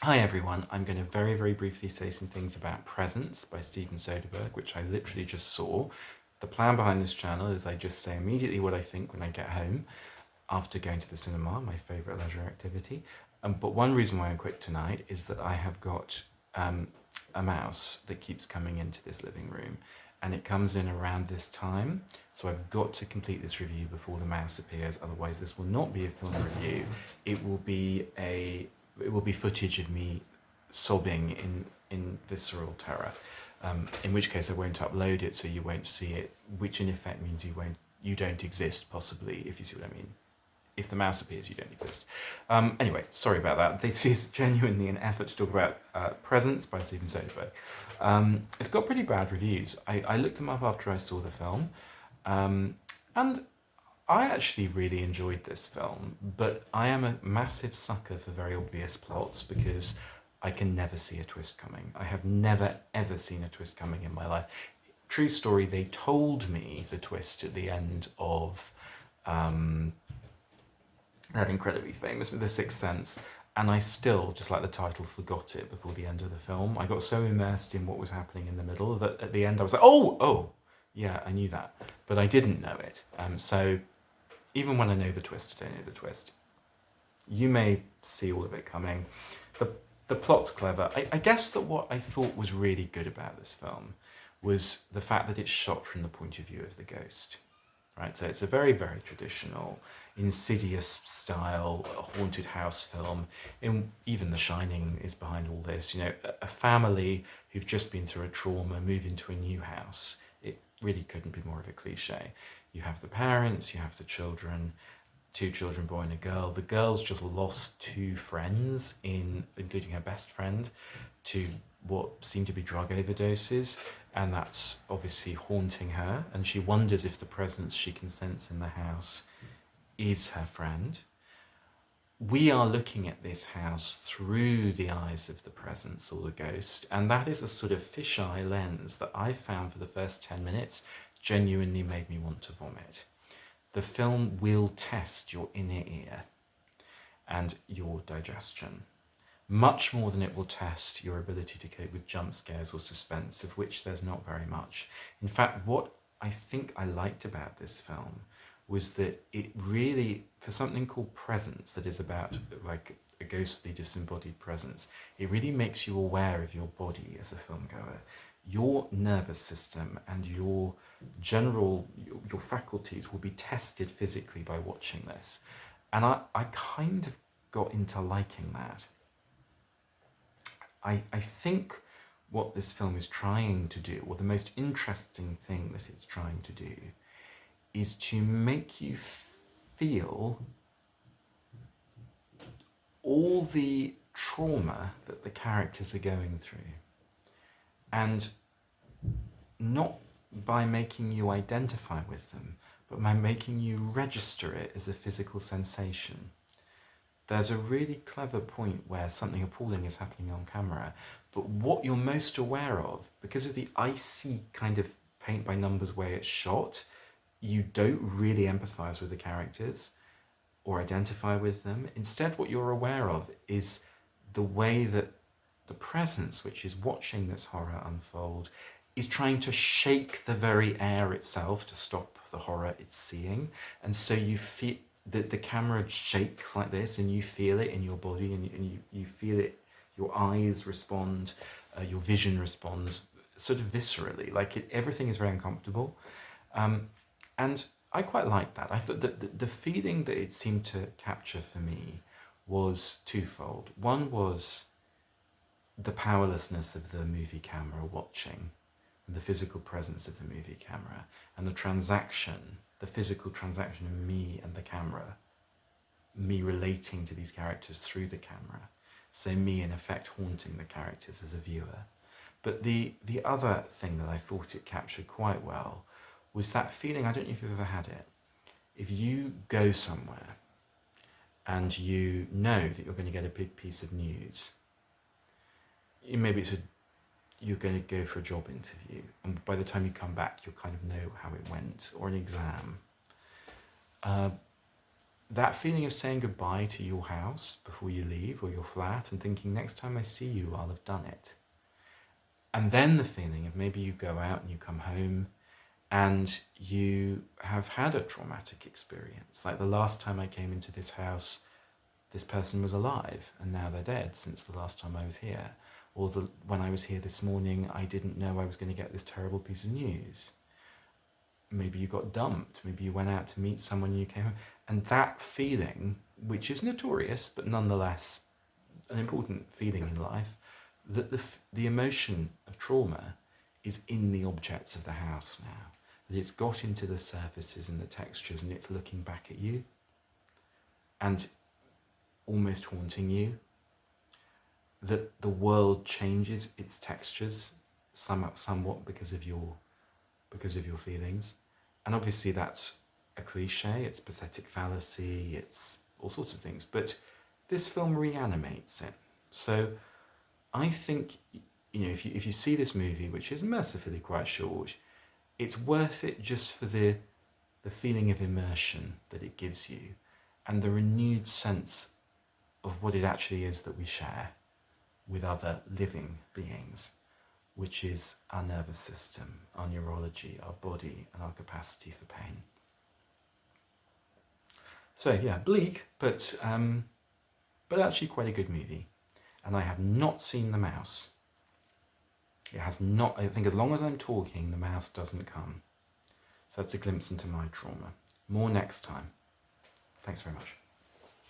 Hi everyone, I'm going to very, very briefly say some things about Presence by Steven Soderbergh, which I literally just saw. The plan behind this channel is I just say immediately what I think when I get home after going to the cinema, my favourite leisure activity. But one reason why I'm quick tonight is that I have got a mouse that keeps coming into this living room, and it comes in around this time, so I've got to complete this review before the mouse appears, otherwise this will not be a film review. It will be footage of me sobbing in visceral terror, in which case I won't upload it, so you won't see it, which in effect means you don't exist, possibly, if you see what I mean. If the mouse appears, you don't exist. Anyway, sorry about that. This is genuinely an effort to talk about Presence by Steven Soderbergh. It's got pretty bad reviews. I looked them up after I saw the film, and I actually really enjoyed this film, but I am a massive sucker for very obvious plots because I can never see a twist coming. I have never, ever seen a twist coming in my life. True story, they told me the twist at the end of that incredibly famous The Sixth Sense, and I still, just like the title, forgot it before the end of the film. I got so immersed in what was happening in the middle that at the end I was like, oh, yeah, I knew that, but I didn't know it. So even when I know the twist, I don't know the twist. You may see all of it coming. The plot's clever. I guess that what I thought was really good about this film was the fact that it's shot from the point of view of the ghost. Right, so it's a very, very traditional, Insidious style haunted house film. Even The Shining is behind all this. You know, a family who've just been through a trauma move into a new house. It really couldn't be more of a cliche. You have the parents, you have the children, two children, boy and a girl. The girl's just lost two friends, including her best friend, to what seem to be drug overdoses, and that's obviously haunting her, and she wonders if the presence she can sense in the house is her friend. We are looking at this house through the eyes of the presence or the ghost, and that is a sort of fisheye lens that I found for the first 10 minutes genuinely made me want to vomit. The film will test your inner ear and your digestion, much more than it will test your ability to cope with jump scares or suspense, of which there's not very much. In fact, what I think I liked about this film was that it really, for something called Presence, that is about like a ghostly disembodied presence, it really makes you aware of your body as a film goer. Your nervous system and your your faculties will be tested physically by watching this. And I kind of got into liking that. I think what this film is trying to do, or the most interesting thing that it's trying to do, is to make you feel all the trauma that the characters are going through. And not by making you identify with them, but by making you register it as a physical sensation. There's a really clever point where something appalling is happening on camera, but what you're most aware of, because of the icy kind of paint by numbers way it's shot, you don't really empathize with the characters or identify with them. Instead, what you're aware of is the way that the presence, which is watching this horror unfold, is trying to shake the very air itself to stop the horror it's seeing. And so you feel that the camera shakes like this, and you feel it in your body, and you feel it, your eyes respond, your vision responds sort of viscerally, like everything is very uncomfortable. And I quite liked that. I thought that the feeling that it seemed to capture for me was twofold. One was the powerlessness of the movie camera watching, and the physical presence of the movie camera, and the physical transaction of me and the camera, me relating to these characters through the camera. So me, in effect, haunting the characters as a viewer. But the other thing that I thought it captured quite well was that feeling, I don't know if you've ever had it, if you go somewhere and you know that you're going to get a big piece of news, maybe you're going to go for a job interview, and by the time you come back, you'll kind of know how it went, or an exam. that feeling of saying goodbye to your house before you leave, or your flat, and thinking, next time I see you, I'll have done it. And then the feeling of maybe you go out and you come home and you have had a traumatic experience. Like the last time I came into this house, this person was alive and now they're dead since the last time I was here. Or when I was here this morning, I didn't know I was going to get this terrible piece of news. Maybe you got dumped. Maybe you went out to meet someone and you came home. And that feeling, which is notorious, but nonetheless an important feeling in life, that the emotion of trauma is in the objects of the house now. That it's got into the surfaces and the textures and it's looking back at you and almost haunting you. That the world changes its textures somewhat because of your feelings. And obviously that's a cliche, it's pathetic fallacy, it's all sorts of things, but this film reanimates it. So I think, if you see this movie, which is mercifully quite short, it's worth it just for the feeling of immersion that it gives you and the renewed sense of what it actually is that we share with other living beings, which is our nervous system, our neurology, our body, and our capacity for pain. So yeah, bleak, but actually quite a good movie. And I have not seen the mouse. It has not. I think as long as I'm talking, the mouse doesn't come. So that's a glimpse into my trauma. More next time. Thanks very much.